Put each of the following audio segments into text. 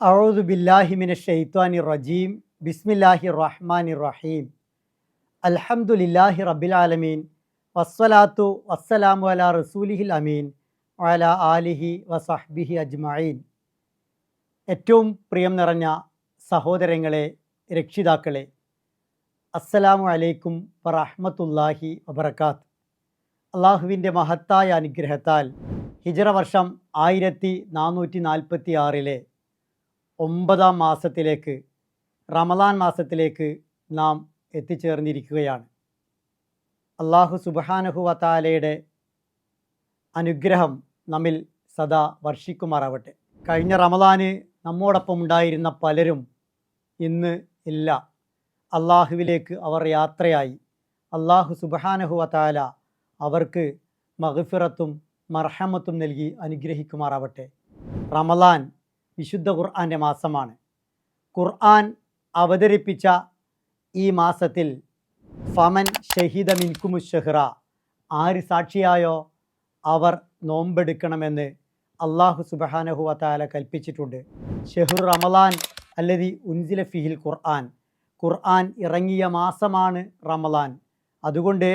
അഊദു ബില്ലാഹി മിനശ് ശൈത്വാനിർ റജീം. ബിസ്മില്ലാഹിർ റഹ്മാനിർ റഹീം. അൽഹംദുലില്ലാഹി റബ്ബിൽ ആലമീൻ. വസ്സലാത്തു വസ്സലാമു അലാ റസൂലിഹിൽ അമീൻ വഅലാ ആലിഹി വസഹ്ബിഹി അജ്മഈൻ. ഏറ്റവും പ്രിയം നിറഞ്ഞ സഹോദരങ്ങളെ, രക്ഷിതാക്കളെ, അസ്സലാമു അലൈക്കും വറഹ്മത്തുള്ളാഹി വബറകാത്ത്. അള്ളാഹുവിൻ്റെ മഹത്തായ അനുഗ്രഹത്താൽ ഹിജ്റ വർഷം 1446 9-ാം മാസത്തിലേക്ക്, റമദാൻ മാസത്തിലേക്ക് നാം എത്തിച്ചേർന്നിരിക്കുകയാണ്. അള്ളാഹു സുബ്ഹാനഹു വ തആലയുടെ അനുഗ്രഹം നമ്മിൽ സദാ വർഷിക്കുമാറാവട്ടെ. കഴിഞ്ഞ റമദാന് നമ്മോടൊപ്പം ഉണ്ടായിരുന്ന പലരും ഇന്ന് ഇല്ല. അള്ളാഹുവിലേക്ക് അവർ യാത്രയായി. അള്ളാഹു സുബ്ഹാനഹു വ തആല അവർക്ക് മഗ്ഫിറത്തും മർഹമത്തും നൽകി അനുഗ്രഹിക്കുമാറാവട്ടെ. റമദാൻ വിശുദ്ധ ഖുർആൻ്റെ മാസമാണ്. ഖുർആൻ അവതരിപ്പിച്ച ഈ മാസത്തിൽ ഫമൻ ഷഹീദ മിൻകുമു ഷഹ്റ, ആര് സാക്ഷിയായോ അവർ നോമ്പെടുക്കണമെന്ന് അള്ളാഹു സുബ്ഹാനഹു വ തആല കൽപ്പിച്ചിട്ടുണ്ട്. ഷഹ്റു റമദാൻ അല്ലദി ഉൻസില ഫിഹിൽ ഖുർആൻ, ഖുർആൻ ഇറങ്ങിയ മാസമാണ് റമദാൻ. അതുകൊണ്ട്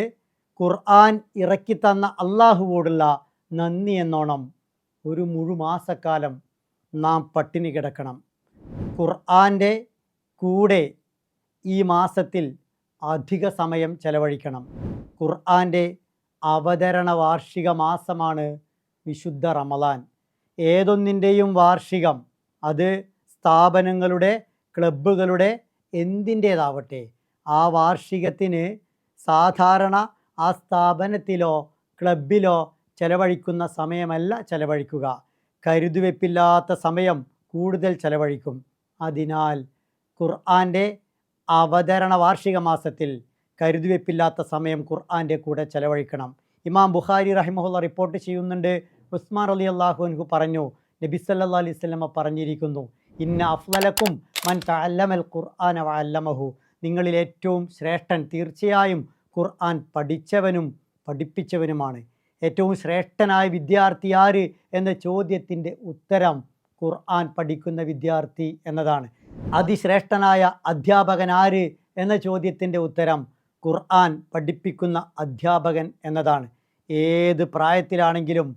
ഖുർആൻ ഇറക്കിത്തന്ന അള്ളാഹുവോടുള്ള നന്ദി എന്നോണം ഒരു മുഴുമാസക്കാലം നാം പട്ടിണി കിടക്കണം. ഖുർആൻ്റെ കൂടെ ഈ മാസത്തിൽ അധിക സമയം ചെലവഴിക്കണം. ഖുർആൻ്റെ അവതരണ വാർഷിക മാസമാണ് വിശുദ്ധ റമദാൻ. ഏതൊന്നിൻ്റെയും വാർഷികം, അത് സ്ഥാപനങ്ങളുടെ, ക്ലബ്ബുകളുടെ, എന്തിൻ്റേതാവട്ടെ, ആ വാർഷികത്തിന് സാധാരണ ആ സ്ഥാപനത്തിലോ ക്ലബിലോ ചെലവഴിക്കുന്ന സമയമല്ല ചെലവഴിക്കുക. കരുതുവെപ്പില്ലാത്ത സമയം കൂടുതൽ ചെലവഴിക്കും. അതിനാൽ ഖുർആൻ്റെ അവതരണ വാർഷിക മാസത്തിൽ കരുതുവെപ്പില്ലാത്ത സമയം ഖുർആൻ്റെ കൂടെ ചെലവഴിക്കണം. ഇമാം ബുഖാരി റഹിമഹുള്ള റിപ്പോർട്ട് ചെയ്യുന്നുണ്ട്, ഉസ്മാൻ റളിയല്ലാഹു അൻഹു പറഞ്ഞു, നബി സല്ലല്ലാഹു അലൈഹി വസല്ലം പറഞ്ഞിരിക്കുന്നു, ഇന്ന അഫ്ളലക്കും മൻ തഅല്ലമൽ ഖുർആന വഅല്ലമഹു, നിങ്ങളിൽ ഏറ്റവും ശ്രേഷ്ഠൻ തീർച്ചയായും ഖുർആൻ പഠിച്ചവനും പഠിപ്പിച്ചവനുമാണ്. ഏറ്റവും ശ്രേഷ്ഠനായ വിദ്യാർത്ഥി ആര് എന്ന ചോദ്യത്തിൻ്റെ ഉത്തരം ഖുർആൻ പഠിക്കുന്ന വിദ്യാർത്ഥി എന്നതാണ്. അതിശ്രേഷ്ഠനായ അധ്യാപകൻ ആര് എന്ന ചോദ്യത്തിൻ്റെ ഉത്തരം ഖുർആൻ പഠിപ്പിക്കുന്ന അധ്യാപകൻ എന്നതാണ്. ഏത് പ്രായത്തിലാണെങ്കിലും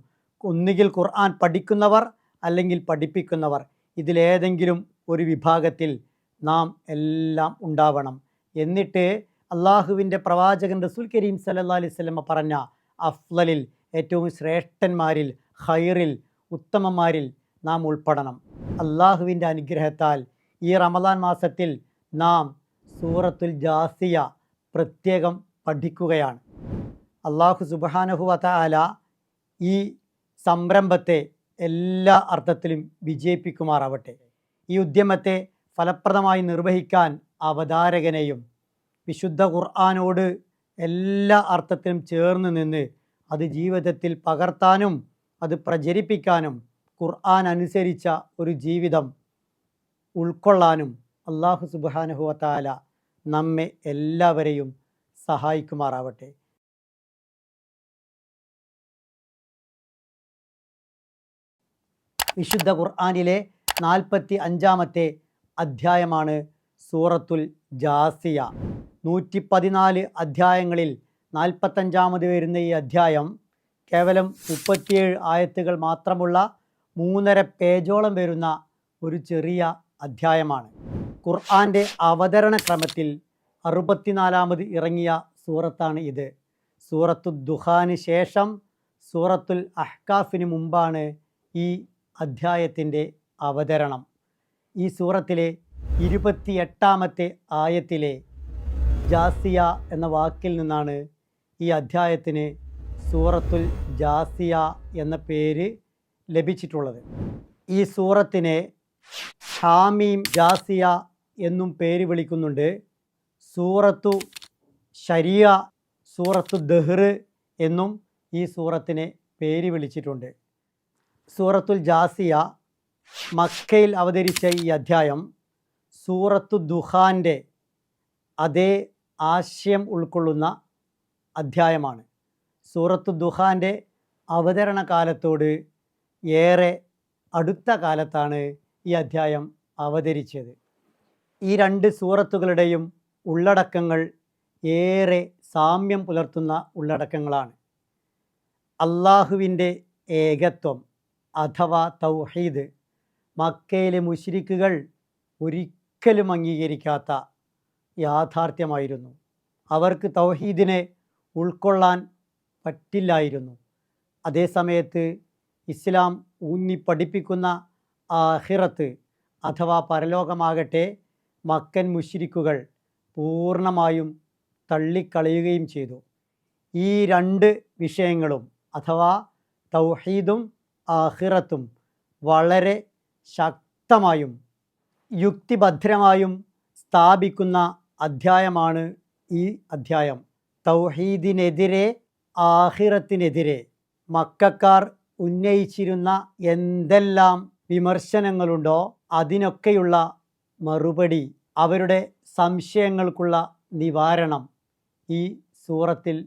ഒന്നുകിൽ ഖുർആൻ പഠിക്കുന്നവർ അല്ലെങ്കിൽ പഠിപ്പിക്കുന്നവർ, ഇതിലേതെങ്കിലും ഒരു വിഭാഗത്തിൽ നാം എല്ലാം ഉണ്ടാവണം. എന്നിട്ട് അള്ളാഹുവിൻ്റെ പ്രവാചകൻ റസൂൽ കരീം സല്ലല്ലാഹു അലൈഹി വസല്ലം പറഞ്ഞ അഫ്ളലിൽ, ഏറ്റവും ശ്രേഷ്ഠന്മാരിൽ, ഖൈറിൽ, ഉത്തമന്മാരിൽ നാം ഉൾപ്പെടണം. അള്ളാഹുവിൻ്റെ അനുഗ്രഹത്താൽ ഈ റമദാൻ മാസത്തിൽ നാം സൂറത്തുൽ ജാസിയ പ്രത്യേകം പഠിക്കുകയാണ്. അള്ളാഹു സുബ്ഹാനഹു വ തആല ഈ സംരംഭത്തെ എല്ലാ അർത്ഥത്തിലും വിജയിപ്പിക്കുമാറാവട്ടെ. ഈ ഉദ്യമത്തെ ഫലപ്രദമായി നിർവഹിക്കാൻ അവതാരകനെയും വിശുദ്ധ ഖുർആനോട് എല്ലാ അർത്ഥത്തിലും ചേർന്ന് നിന്ന് അത് ജീവിതത്തിൽ പകർത്താനും അത് പ്രചരിപ്പിക്കാനും ഖുർആൻ അനുസരിച്ച ഒരു ജീവിതം ഉൾക്കൊള്ളാനും അള്ളാഹു സുബ്ഹാനഹു വ തആല നമ്മെ എല്ലാവരെയും സഹായിക്കുമാറാവട്ടെ. വിശുദ്ധ ഖുർആനിലെ 45-ാമത്തെ അധ്യായമാണ് സൂറത്തുൽ ജാസിയ. 114 അധ്യായങ്ങളിൽ 45-ാമത് വരുന്ന ഈ അധ്യായം കേവലം 37 ആയത്തുകൾ മാത്രമുള്ള 3.5 പേജോളം വരുന്ന ഒരു ചെറിയ അധ്യായമാണ്. ഖുർആൻ്റെ അവതരണ ക്രമത്തിൽ 64-ാമത് ഇറങ്ങിയ സൂറത്താണ് ഇത്. സൂറത്തുൽ ദുഖാന് ശേഷം സൂറത്തുൽ അഹ്കാഫിന് മുമ്പാണ് ഈ അധ്യായത്തിൻ്റെ അവതരണം. ഈ സൂറത്തിലെ 28-ാമത്തെ ആയത്തിലെ ജാസിയ എന്ന വാക്കിൽ നിന്നാണ് ഈ അധ്യായത്തിന് സൂറത്തുൽ ജാസിയ എന്ന പേര് ലഭിച്ചിട്ടുള്ളത്. ഈ സൂറത്തിനെ ഹാമീം ജാസിയ എന്നും പേര് വിളിക്കുന്നുണ്ട്. സൂറത്തു ശരിയ, സൂറത്തു ദഹ്ർ എന്നും ഈ സൂറത്തിനെ പേര് വിളിച്ചിട്ടുണ്ട്. സൂറത്തുൽ ജാസിയ മക്കയിൽ അവതരിച്ച ഈ അധ്യായം സൂറത്തു ദുഖാൻ്റെ അതേ ആശയം ഉൾക്കൊള്ളുന്ന അധ്യായമാണ്. സൂറത്തു ദുഖാൻ്റെ അവതരണ കാലത്തോട് ഏറെ അടുത്ത കാലത്താണ് ഈ അധ്യായം അവതരിച്ചത്. ഈ രണ്ട് സൂറത്തുകളുടെയും ഉള്ളടക്കങ്ങൾ ഏറെ സാമ്യം പുലർത്തുന്ന ഉള്ളടക്കങ്ങളാണ്. അള്ളാഹുവിൻ്റെ ഏകത്വം അഥവാ തൗഹീദ് മക്കയിലെ മുശ്രിക്കുകൾ ഒരിക്കലും അംഗീകരിക്കാത്ത യാഥാർത്ഥ്യമായിരുന്നു. അവർക്ക് തൗഹീദിനെ ഉൾക്കൊള്ളാൻ പറ്റില്ലായിരുന്നു. അതേസമയത്ത് ഇസ്ലാം ഊന്നി പഠിപ്പിക്കുന്ന ആഖിറത്ത് അഥവാ പരലോകമാകട്ടെ മക്കൻ മുശ്രിക്കുകൾ പൂർണ്ണമായും തള്ളിക്കളയുകയും ചെയ്തു. ഈ രണ്ട് വിഷയങ്ങളും അഥവാ തൗഹീദും ആഖിറത്തും വളരെ ശക്തമായും യുക്തിഭദ്രമായും സ്ഥാപിക്കുന്ന അധ്യായമാണ് ഈ അധ്യായം. തൗഹീദിനെതിരെ ആഖിറത്തിനെതിരെ മക്കക്കാർ ഉന്നയിച്ചിരുന്ന എന്തെല്ലാം വിമർശനങ്ങളുണ്ടോ അതിനൊക്കെയുള്ള മറുപടി, അവരുടെ സംശയങ്ങൾക്കുള്ള നിവാരണം ഈ സൂറത്തിൽ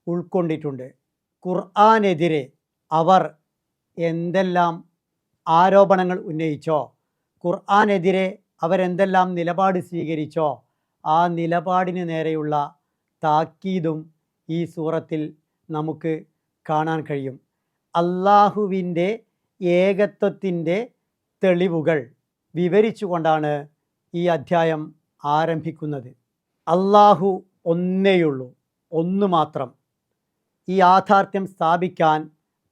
ഉൾക്കൊണ്ടിട്ടുണ്ട്. ഖുർആനെതിരെ അവർ എന്തെല്ലാം ആരോപണങ്ങൾ ഉന്നയിച്ചോ, ഖുർആനെതിരെ അവരെന്തെല്ലാം നിലപാട് സ്വീകരിച്ചോ, ആ നിലപാടിന് നേരെയുള്ള താക്കീതും ഈ സൂറത്തിൽ നമുക്ക് കാണാൻ കഴിയും. അള്ളാഹുവിൻ്റെ ഏകത്വത്തിൻ്റെ തെളിവുകൾ വിവരിച്ചുകൊണ്ടാണ് ഈ അധ്യായം ആരംഭിക്കുന്നത്. അള്ളാഹു ഒന്നേയുള്ളൂ, ഒന്നു മാത്രം. ഈ യാഥാർത്ഥ്യം സ്ഥാപിക്കാൻ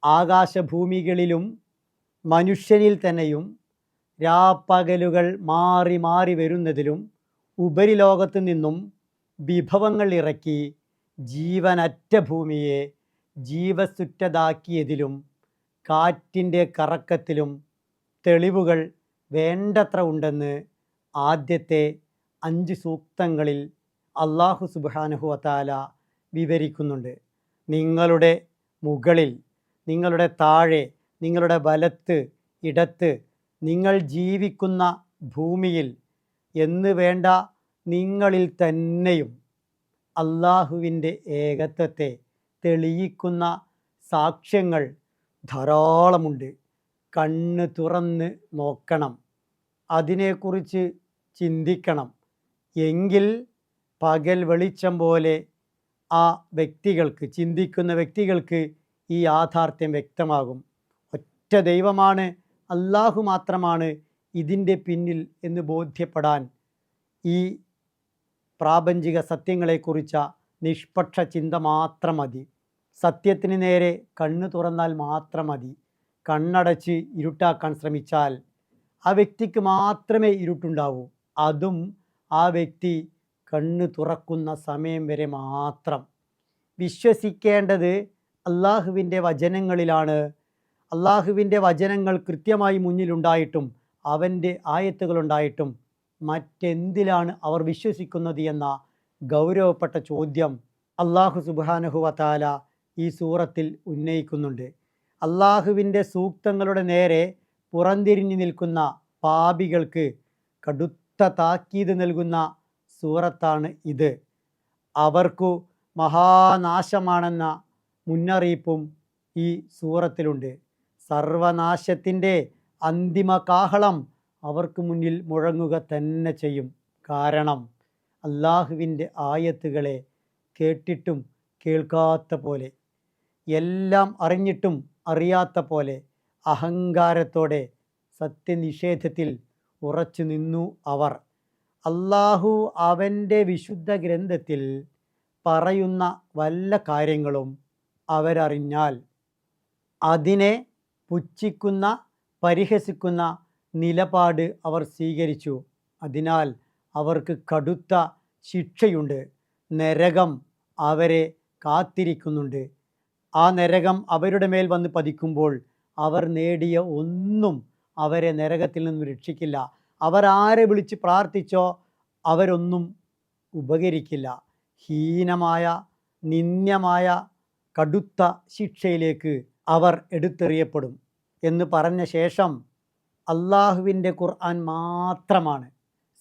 ആകാശഭൂമികളിലും മനുഷ്യനിൽ തന്നെയും രാപ്പകലുകൾ മാറി മാറി വരുന്നതിലും ഉപരിലോകത്തു നിന്നും വിഭവങ്ങൾ ഇറക്കി ജീവനറ്റ ഭൂമിയെ ജീവസുറ്റതാക്കിയതിലും കാറ്റിൻ്റെ കറക്കത്തിലും തെളിവുകൾ വേണ്ടത്ര ഉണ്ടെന്ന് ആദ്യത്തെ 5 സൂക്തങ്ങളിൽ അല്ലാഹു സുബ്ഹാനഹു വ തആല വിവരിക്കുന്നുണ്ട്. നിങ്ങളുടെ മുകളിൽ, നിങ്ങളുടെ താഴെ, നിങ്ങളുടെ വലത്ത്, ഇടത്ത്, നിങ്ങൾ ജീവിക്കുന്ന ഭൂമിയിൽ എന്ന് വേണ്ട നിങ്ങളിൽ തന്നെയും അള്ളാഹുവിൻ്റെ ഏകത്വത്തെ തെളിയിക്കുന്ന സാക്ഷ്യങ്ങൾ ധാരാളമുണ്ട്. കണ്ണ് തുറന്ന് നോക്കണം, അതിനെക്കുറിച്ച് ചിന്തിക്കണം. എങ്കിൽ പകൽ വെളിച്ചം പോലെ ആ വ്യക്തികൾക്ക്, ചിന്തിക്കുന്ന വ്യക്തികൾക്ക് ഈ യാഥാർത്ഥ്യം വ്യക്തമാകും. ഒറ്റ ദൈവമാണ്, അല്ലാഹു മാത്രമാണ് ഇതിൻ്റെ പിന്നിൽ എന്ന് ബോധ്യപ്പെടാൻ ഈ പ്രാപഞ്ചിക സത്യങ്ങളെക്കുറിച്ച നിഷ്പക്ഷ ചിന്ത മാത്രം മതി. സത്യത്തിന് നേരെ കണ്ണ് തുറന്നാൽ മാത്രം മതി. കണ്ണടച്ച് ഇരുട്ടാക്കാൻ ശ്രമിച്ചാൽ ആ വ്യക്തിക്ക് മാത്രമേ ഇരുട്ടുണ്ടാവൂ. അതും ആ വ്യക്തി കണ്ണ് തുറക്കുന്ന സമയം വരെ മാത്രം. വിശ്വസിക്കേണ്ടത് അള്ളാഹുവിൻ്റെ വചനങ്ങളിലാണ്. അള്ളാഹുവിൻ്റെ വചനങ്ങൾ കൃത്യമായി മുന്നിലുണ്ടായിട്ടും അവൻ്റെ ആയത്തുകളുണ്ടായിട്ടും മറ്റെന്തിലാണ് അവർ വിശ്വസിക്കുന്നത് എന്ന ഗൗരവപ്പെട്ട ചോദ്യം അള്ളാഹു സുബ്ഹാനഹു വ തആല ഈ സൂറത്തിൽ ഉന്നയിക്കുന്നുണ്ട്. അള്ളാഹുവിൻ്റെ സൂക്തങ്ങളുടെ നേരെ പുറംതിരിഞ്ഞു നിൽക്കുന്ന പാപികൾക്ക് കടുത്ത താക്കീത് നൽകുന്ന സൂറത്താണ് ഇത്. അവർക്കു മഹാനാശമാണെന്ന മുന്നറിയിപ്പും ഈ സൂറത്തിലുണ്ട്. സർവനാശത്തിൻ്റെ അന്തിമ കാഹളം അവർക്ക് മുന്നിൽ മുഴങ്ങുക തന്നെ ചെയ്യും. കാരണം അള്ളാഹുവിൻ്റെ ആയത്തുകളെ കേട്ടിട്ടും കേൾക്കാത്ത പോലെ, എല്ലാം അറിഞ്ഞിട്ടും അറിയാത്ത പോലെ അഹങ്കാരത്തോടെ സത്യനിഷേധത്തിൽ ഉറച്ചു നിന്നു അവർ. അള്ളാഹു അവൻ്റെ വിശുദ്ധ ഗ്രന്ഥത്തിൽ പറയുന്ന വല്ല കാര്യങ്ങളും അവരറിഞ്ഞാൽ അതിനെ പുച്ഛിക്കുന്ന, പരിഹസിക്കുന്ന നിലപാട് അവർ സ്വീകരിച്ചു. അതിനാൽ അവർക്ക് കടുത്ത ശിക്ഷയുണ്ട്. നരകം അവരെ കാത്തിരിക്കുന്നുണ്ട്. ആ നരകം അവരുടെ മേൽ വന്ന് പതിക്കുമ്പോൾ അവർ നേടിയ ഒന്നും അവരെ നരകത്തിൽ നിന്നും രക്ഷിക്കില്ല. അവർ ആരെ വിളിച്ച് പ്രാർത്ഥിച്ചോ അവരൊന്നും ഉപകരിക്കില്ല. ഹീനമായ, നിന്ദ്യമായ കടുത്ത ശിക്ഷയിലേക്ക് അവർ എടുത്തെറിയപ്പെടും എന്ന് പറഞ്ഞ ശേഷം അള്ളാഹുവിൻ്റെ ഖുർആൻ മാത്രമാണ്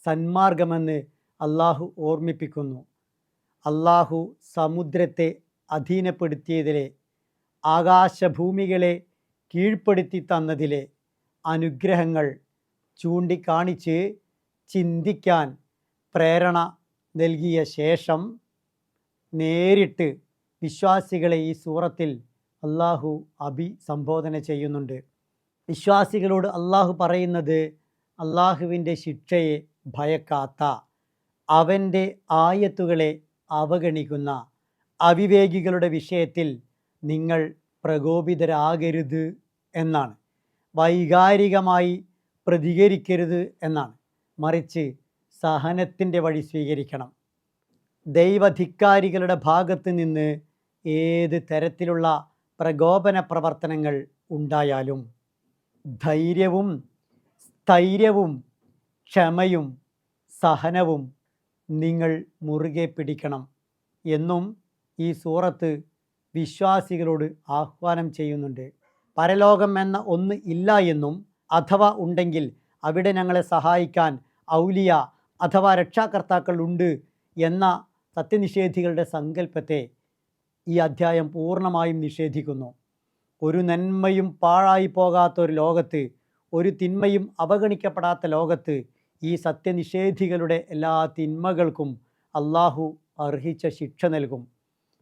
സന്മാർഗമെന്ന് അള്ളാഹു ഓർമ്മിപ്പിക്കുന്നു. അള്ളാഹു സമുദ്രത്തെ അധീനപ്പെടുത്തിയതിലെ, ആകാശഭൂമികളെ കീഴ്പ്പെടുത്തി തന്നതിലെ അനുഗ്രഹങ്ങൾ ചൂണ്ടിക്കാണിച്ച് ചിന്തിക്കാൻ പ്രേരണ നൽകിയ ശേഷം നേരിട്ട് വിശ്വാസികളെ ഈ സൂറത്തിൽ അള്ളാഹു അഭിസംബോധന ചെയ്യുന്നുണ്ട്. വിശ്വാസികളോട് അള്ളാഹു പറയുന്നത്, അള്ളാഹുവിൻ്റെ ശിക്ഷയെ ഭയക്കാത്ത, അവൻ്റെ ആയത്തുകളെ അവഗണിക്കുന്ന അവിവേകികളുടെ വിഷയത്തിൽ നിങ്ങൾ പ്രകോപിതരാകരുത് എന്നാണ്. വൈകാരികമായി പ്രതികരിക്കരുത് എന്നാണ്. മറിച്ച് സഹനത്തിൻ്റെ വഴി സ്വീകരിക്കണം. ദൈവധിക്കാരികളുടെ ഭാഗത്ത് നിന്ന് ഏത് തരത്തിലുള്ള പ്രകോപന പ്രവർത്തനങ്ങൾ ഉണ്ടായാലും ധൈര്യവും സ്ഥൈര്യവും ക്ഷമയും സഹനവും നിങ്ങൾ മുറുകെ പിടിക്കണം എന്നും ഈ സൂറത്ത് വിശ്വാസികളോട് ആഹ്വാനം ചെയ്യുന്നുണ്ട്. പരലോകം എന്ന ഒന്ന് ഇല്ല എന്നും, അഥവാ ഉണ്ടെങ്കിൽ അവിടെ ഞങ്ങളെ സഹായിക്കാൻ ഔലിയ അഥവാ രക്ഷാകർത്താക്കൾ ഉണ്ട് എന്ന സത്യനിഷേധികളുടെ സങ്കല്പത്തെ ഈ അധ്യായം പൂർണ്ണമായും നിഷേധിക്കുന്നു. ഒരു നന്മയും പാഴായി പോകാത്ത ഒരു ലോകത്ത്, ഒരു തിന്മയും അവഗണിക്കപ്പെടാത്ത ലോകത്ത് ഈ സത്യനിഷേധികളുടെ എല്ലാ തിന്മകൾക്കും അള്ളാഹു അർഹിച്ച ശിക്ഷ നൽകും.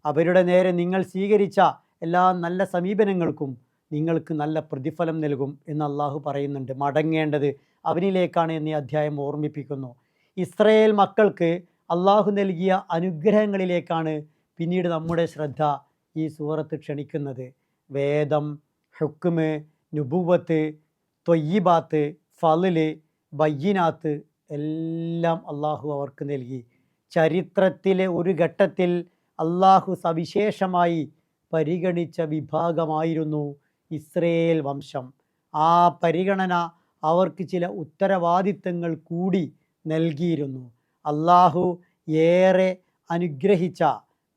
അവരുടെ നേരെ നിങ്ങൾ സ്വീകരിച്ച എല്ലാ നല്ല സമീപനങ്ങൾക്കും നിങ്ങൾക്ക് നല്ല പ്രതിഫലം നൽകും എന്ന് അള്ളാഹു പറയുന്നുണ്ട്. മടങ്ങേണ്ടത് അവനിലേക്കാണ് എന്ന് ഈ അധ്യായം ഓർമ്മിപ്പിക്കുന്നു. ഇസ്രായേൽ മക്കൾക്ക് അള്ളാഹു നൽകിയ അനുഗ്രഹങ്ങളിലേക്കാണ് പിന്നീട് നമ്മുടെ ശ്രദ്ധ ഈ സൂറത്ത് ക്ഷണിക്കുന്നത്. വേദം, ഹുക്മ്, നുബുവത്ത്, ത്വയ്യിബാത്ത്, ഫളല്, ബയ്യിനാത്ത് എല്ലാം അള്ളാഹു അവർക്ക് നൽകി. ചരിത്രത്തിലെ ഒരു ഘട്ടത്തിൽ അള്ളാഹു സവിശേഷമായി പരിഗണിച്ച വിഭാഗമായിരുന്നു ഇസ്രയേൽ വംശം. ആ പരിഗണന അവർക്ക് ചില ഉത്തരവാദിത്തങ്ങൾ കൂടി നൽകിയിരുന്നു. അള്ളാഹു ഏറെ അനുഗ്രഹിച്ച,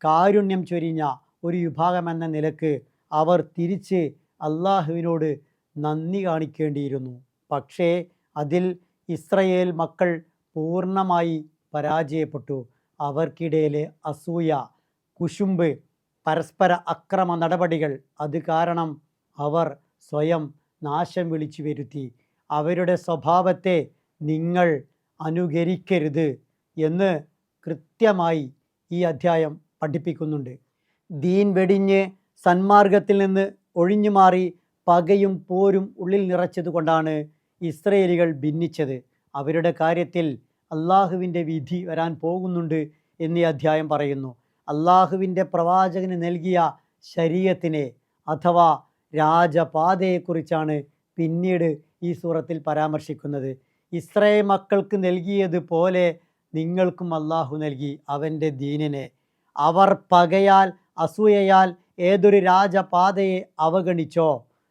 കാരുണ്യം ചൊരിഞ്ഞ ഒരു വിഭാഗമെന്ന നിലക്ക് അവർ തിരിച്ച് അള്ളാഹുവിനോട് നന്ദി കാണിക്കേണ്ടിയിരുന്നു. പക്ഷേ അതിൽ ഇസ്രയേൽ മക്കൾ പൂർണ്ണമായി പരാജയപ്പെട്ടു. അവർക്കിടയിലെ അസൂയ, കുശുമ്പ്, പരസ്പര അക്രമ നടപടികൾ, അത് കാരണം അവർ സ്വയം നാശം വിളിച്ചു വരുത്തി. അവരുടെ സ്വഭാവത്തെ നിങ്ങൾ അനുകരിക്കരുത് എന്ന് കൃത്യമായി ഈ അധ്യായം പഠിപ്പിക്കുന്നുണ്ട്. ദീൻ വെടിഞ്ഞ് സന്മാർഗത്തിൽ നിന്ന് ഒഴിഞ്ഞു മാറി പകയും പോരും ഉള്ളിൽ നിറച്ചതുകൊണ്ടാണ് ഇസ്രയേലികൾ ഭിന്നിച്ചത്. അവരുടെ കാര്യത്തിൽ അള്ളാഹുവിൻ്റെ വിധി വരാൻ പോകുന്നുണ്ട് എന്ന് ഈ അധ്യായം പറയുന്നു. അള്ളാഹുവിൻ്റെ പ്രവാചകന് നൽകിയ ശരീഅത്തിനെ അഥവാ രാജപാതയെക്കുറിച്ചാണ് പിന്നീട് ഈ സൂറത്തിൽ പരാമർശിക്കുന്നത്. ഇസ്രായേൽ മക്കൾക്ക് നൽകിയതുപോലെ നിങ്ങൾക്കും അള്ളാഹു നൽകി അവൻ്റെ ദീനിനെ. അവർ പകയാൽ, അസൂയയാൽ ഏതൊരു രാജപാതയെ അവഗണിച്ചോ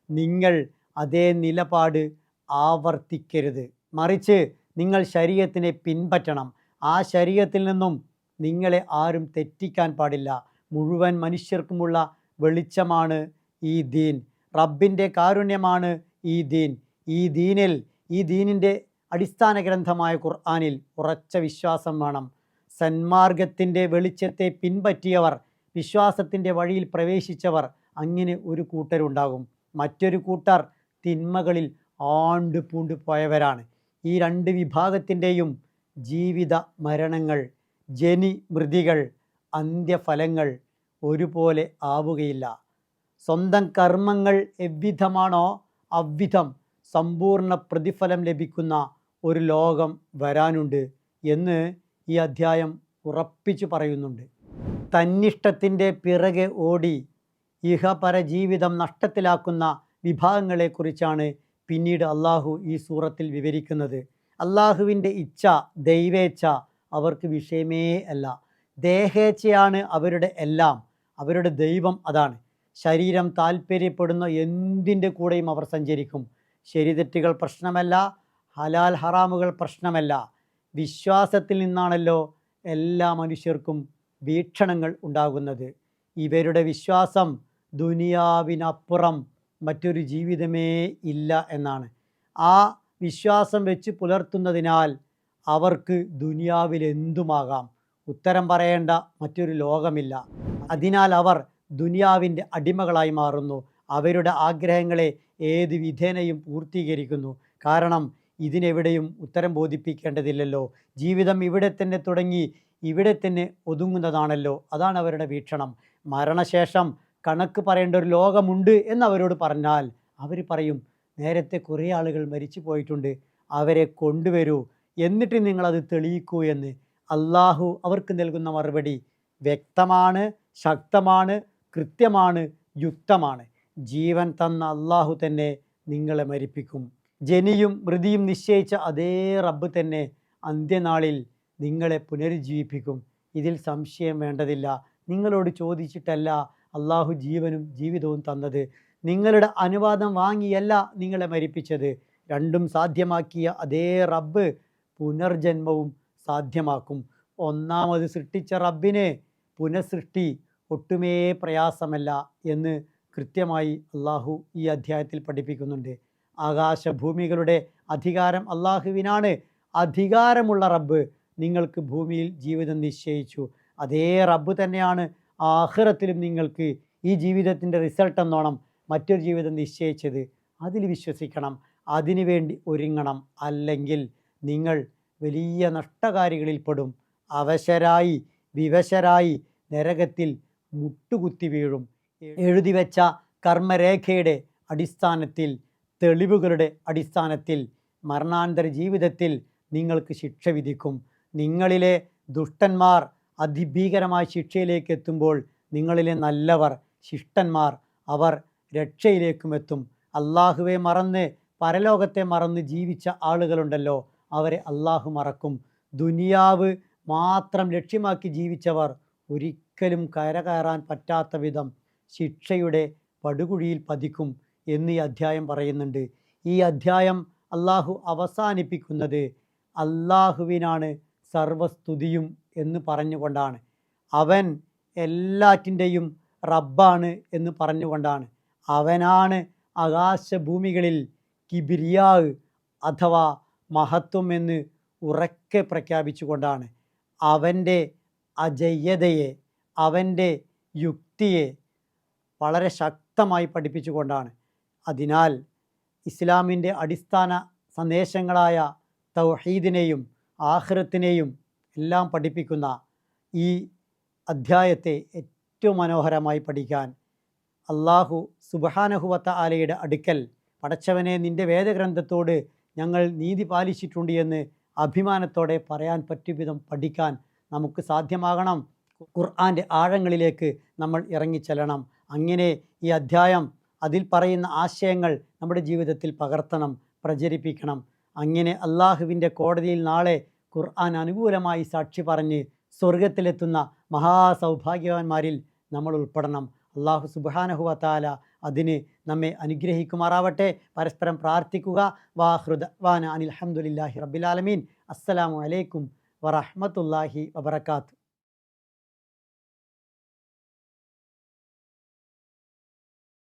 നിങ്ങൾ അതേ നിലപാട് ആവർത്തിക്കരുത്. മറിച്ച് നിങ്ങൾ ശരീഅത്തിനെ പിൻപറ്റണം. ആ ശരീഅത്തിൽ നിന്നും നിങ്ങളെ ആരും തെറ്റിക്കാൻ പാടില്ല. മുഴുവൻ മനുഷ്യർക്കുമുള്ള വെളിച്ചമാണ് ഈ ദീൻ. റബ്ബിൻ്റെ കാരുണ്യമാണ് ഈ ദീൻ. ഈ ദീനിൻ്റെ അടിസ്ഥാന ഗ്രന്ഥമായ ഖുർആനിൽ ഉറച്ച വിശ്വാസം വേണം. സന്മാർഗത്തിൻ്റെ വെളിച്ചത്തെ പിൻപറ്റിയവർ, വിശ്വാസത്തിൻ്റെ വഴിയിൽ പ്രവേശിച്ചവർ, അങ്ങനെ ഒരു കൂട്ടരുണ്ടാകും. മറ്റൊരു കൂട്ടർ തിന്മകളിൽ ആണ്ടുപൂണ്ടു പോയവരാണ്. ഈ രണ്ട് വിഭാഗത്തിൻ്റെയും ജീവിത മരണങ്ങൾ, ജനി മൃതികൾ, അന്ത്യഫലങ്ങൾ ഒരുപോലെ ആവുകയില്ല. സ്വന്തം കർമ്മങ്ങൾ എவ்விധമാണോ അவ்விധം സമ്പൂർണ്ണ പ്രതിഫലം ലഭിക്കുന്ന ഒരു ലോകം വരാനുണ്ട് എന്ന് ഈ അധ്യായം ഉറപ്പിച്ചു പറയുന്നുണ്ട്. തന്നിഷ്ടത്തിൻ്റെ പിറകെ ഓടി ഇഹപര ജീവിതം നഷ്ടത്തിലാക്കുന്ന വിഭാഗങ്ങളെക്കുറിച്ചാണ് പിന്നീട് അള്ളാഹു ഈ സൂറത്തിൽ വിവരിക്കുന്നത്. അള്ളാഹുവിൻ്റെ ഇച്ഛ, ദൈവേച്ഛ അവർക്ക് വിഷയമേ അല്ല. ദേഹേച്ഛയാണ് അവരുടെ എല്ലാം. അവരുടെ ദൈവം അതാണ്. ശരീരം താല്പര്യപ്പെടുന്ന എന്തിൻ്റെ കൂടെയും അവർ സഞ്ചരിക്കും. ശരിതെറ്റുകൾ പ്രശ്നമല്ല, ഹലാൽ ഹറാമുകൾ പ്രശ്നമല്ല. വിശ്വാസത്തിൽ നിന്നാണല്ലോ എല്ലാ മനുഷ്യർക്കും വീക്ഷണങ്ങൾ ഉണ്ടാകുന്നത്. ഇവരുടെ വിശ്വാസം ദുനിയാവിനപ്പുറം മറ്റൊരു ജീവിതമേ ഇല്ല എന്നാണ്. ആ വിശ്വാസം വെച്ച് പുലർത്തുന്നതിനാൽ അവർക്ക് ദുനിയാവിൽ എന്തുമാകാം. ഉത്തരം പറയേണ്ട മറ്റൊരു ലോകമില്ല. അതിനാൽ അവർ ദുനിയാവിൻ്റെ അടിമകളായി മാറുന്നു. അവരുടെ ആഗ്രഹങ്ങളെ ഏത് വിധേനയും പൂർത്തീകരിക്കുന്നു. കാരണം ഇതിനെവിടെയും ഉത്തരം ബോധിപ്പിക്കേണ്ടതില്ലല്ലോ. ജീവിതം ഇവിടെ തന്നെ തുടങ്ങി ഇവിടെ തന്നെ ഒതുങ്ങുന്നതാണല്ലോ. അതാണ് അവരുടെ വീക്ഷണം. മരണശേഷം കണക്ക് പറയേണ്ട ഒരു ലോകമുണ്ട് എന്നവരോട് പറഞ്ഞാൽ അവർ പറയും, നേരത്തെ കുറേ ആളുകൾ മരിച്ചു പോയിട്ടുണ്ട്, അവരെ കൊണ്ടുവരൂ, എന്നിട്ട് നിങ്ങളത് തെളിയിക്കൂ എന്ന്. അള്ളാഹു അവർക്ക് നൽകുന്ന മറുപടി വ്യക്തമാണ്, ശക്തമാണ്, കൃത്യമാണ്, യുക്തമാണ്. ജീവൻ തന്ന അള്ളാഹു തന്നെ നിങ്ങളെ മരിപ്പിക്കും. ജനിയും മൃതിയും നിശ്ചയിച്ച അതേ റബ്ബ് തന്നെ അന്ത്യനാളിൽ നിങ്ങളെ പുനരുജ്ജീവിപ്പിക്കും. ഇതിൽ സംശയം വേണ്ടതില്ല. നിങ്ങളോട് ചോദിച്ചിട്ടല്ല അള്ളാഹു ജീവനും ജീവിതവും തന്നത്. നിങ്ങളുടെ അനുവാദം വാങ്ങിയല്ല നിങ്ങളെ മരിപ്പിച്ചത്. രണ്ടും സാധ്യമാക്കിയ അതേ റബ്ബ് പുനർജന്മവും സാധ്യമാക്കും. ഒന്നാമത് സൃഷ്ടിച്ച റബ്ബിന് പുനഃസൃഷ്ടി ഒട്ടുമേ പ്രയാസമല്ല എന്ന് കൃത്യമായി അള്ളാഹു ഈ അധ്യായത്തിൽ പഠിപ്പിക്കുന്നുണ്ട്. ആകാശഭൂമികളുടെ അധികാരം അള്ളാഹുവിനാണ്. അധികാരമുള്ള റബ്ബ് നിങ്ങൾക്ക് ഭൂമിയിൽ ജീവിതം നിശ്ചയിച്ചു. അതേ റബ്ബ് തന്നെയാണ് ആഖിറത്തിലും നിങ്ങൾക്ക് ഈ ജീവിതത്തിൻ്റെ റിസൾട്ട് എന്നോണം മറ്റൊരു ജീവിതം നിശ്ചയിച്ചത്. അതിൽ വിശ്വസിക്കണം, അതിനുവേണ്ടി ഒരുങ്ങണം. അല്ലെങ്കിൽ നിങ്ങൾ വലിയ നഷ്ടകാരികളിൽപ്പെടും. അവശരായി വിവശരായി നരകത്തിൽ മുട്ടുകുത്തി വീഴും. എഴുതി വെച്ച കർമ്മരേഖയുടെ അടിസ്ഥാനത്തിൽ, തെളിവുകളുടെ അടിസ്ഥാനത്തിൽ മരണാനന്തര ജീവിതത്തിൽ നിങ്ങൾക്ക് ശിക്ഷ വിധിക്കും. നിങ്ങളിലെ ദുഷ്ടന്മാർ അതിഭീകരമായ ശിക്ഷയിലേക്ക് എത്തുമ്പോൾ നിങ്ങളിലെ നല്ലവർ, ശിഷ്ടന്മാർ, അവർ രക്ഷയിലേക്കും എത്തും. അള്ളാഹുവെ മറന്ന് പരലോകത്തെ മറന്ന് ജീവിച്ച ആളുകളുണ്ടല്ലോ, അവരെ അള്ളാഹു മറക്കും. ദുനിയാവ് മാത്രം ലക്ഷ്യമാക്കി ജീവിച്ചവർ ഒരിക്കലും കയറാൻ പറ്റാത്ത വിധം ശിക്ഷയുടെ പടുകുഴിയിൽ പതിക്കും എന്ന് ഈ അധ്യായം പറയുന്നുണ്ട്. ഈ അധ്യായം അള്ളാഹു അവസാനിപ്പിക്കുന്നത് അള്ളാഹുവിനാണ് സർവസ്തുതിയും എന്ന് പറഞ്ഞുകൊണ്ടാണ്. അവൻ എല്ലാറ്റിൻ്റെയും റബ്ബാണ് എന്ന് പറഞ്ഞുകൊണ്ടാണ്. അവനാണ് ആകാശഭൂമികളിൽ കിബിരിയാവ് അഥവാ മഹത്വം എന്ന് ഉറക്കെ പ്രഖ്യാപിച്ചുകൊണ്ടാണ്. അവൻ്റെ അജയ്യതയെ, അവൻ്റെ യുക്തിയെ വളരെ ശക്തമായി പഠിപ്പിച്ചുകൊണ്ടാണ്. അതിനാൽ ഇസ്ലാമിൻ്റെ അടിസ്ഥാന സന്ദേശങ്ങളായ തൗഹീദിനെയും ആഖിറത്തിനെയും എല്ലാം പഠിപ്പിക്കുന്ന ഈ അധ്യായത്തെ ഏറ്റവും മനോഹരമായി പഠിക്കാൻ അള്ളാഹു സുബ്ഹാനഹു വ തആലയുടെ അടുക്കൽ, പടച്ചവനെ നിൻ്റെ വേദഗ്രന്ഥത്തോട് ഞങ്ങൾ നീതി പാലിച്ചിട്ടുണ്ട് എന്ന് അഭിമാനത്തോടെ പറയാൻ പറ്റിയ വിധം പഠിക്കാൻ നമുക്ക് സാധ്യമാകണം. ഖുർആൻ്റെ ആഴങ്ങളിലേക്ക് നമ്മൾ ഇറങ്ങിച്ചെല്ലണം. അങ്ങനെ ഈ അധ്യായം, അതിൽ പറയുന്ന ആശയങ്ങൾ നമ്മുടെ ജീവിതത്തിൽ പകർത്തണം, പ്രചരിപ്പിക്കണം. അങ്ങനെ അള്ളാഹുവിൻ്റെ കോടതിയിൽ നാളെ ഖുർആൻ അനുകൂലമായി സാക്ഷി പറഞ്ഞ് സ്വർഗത്തിലെത്തുന്ന മഹാസൗഭാഗ്യവാന്മാരിൽ നമ്മൾ ഉൾപ്പെടണം. അള്ളാഹു സുബ്ഹാനഹു വ തആല അതിന് നമ്മെ അനുഗ്രഹിക്കുമാറാവട്ടെ. പരസ്പരം പ്രാർത്ഥിക്കുക. വാഖിറു ദഅ്വാനാ അനിൽ ഹംദുലില്ലാഹി റബ്ബിൽ ആലമീൻ. അസ്സലാമു അലൈക്കും വറഹ്മത്തുള്ളാഹി വബറകാതുഹു.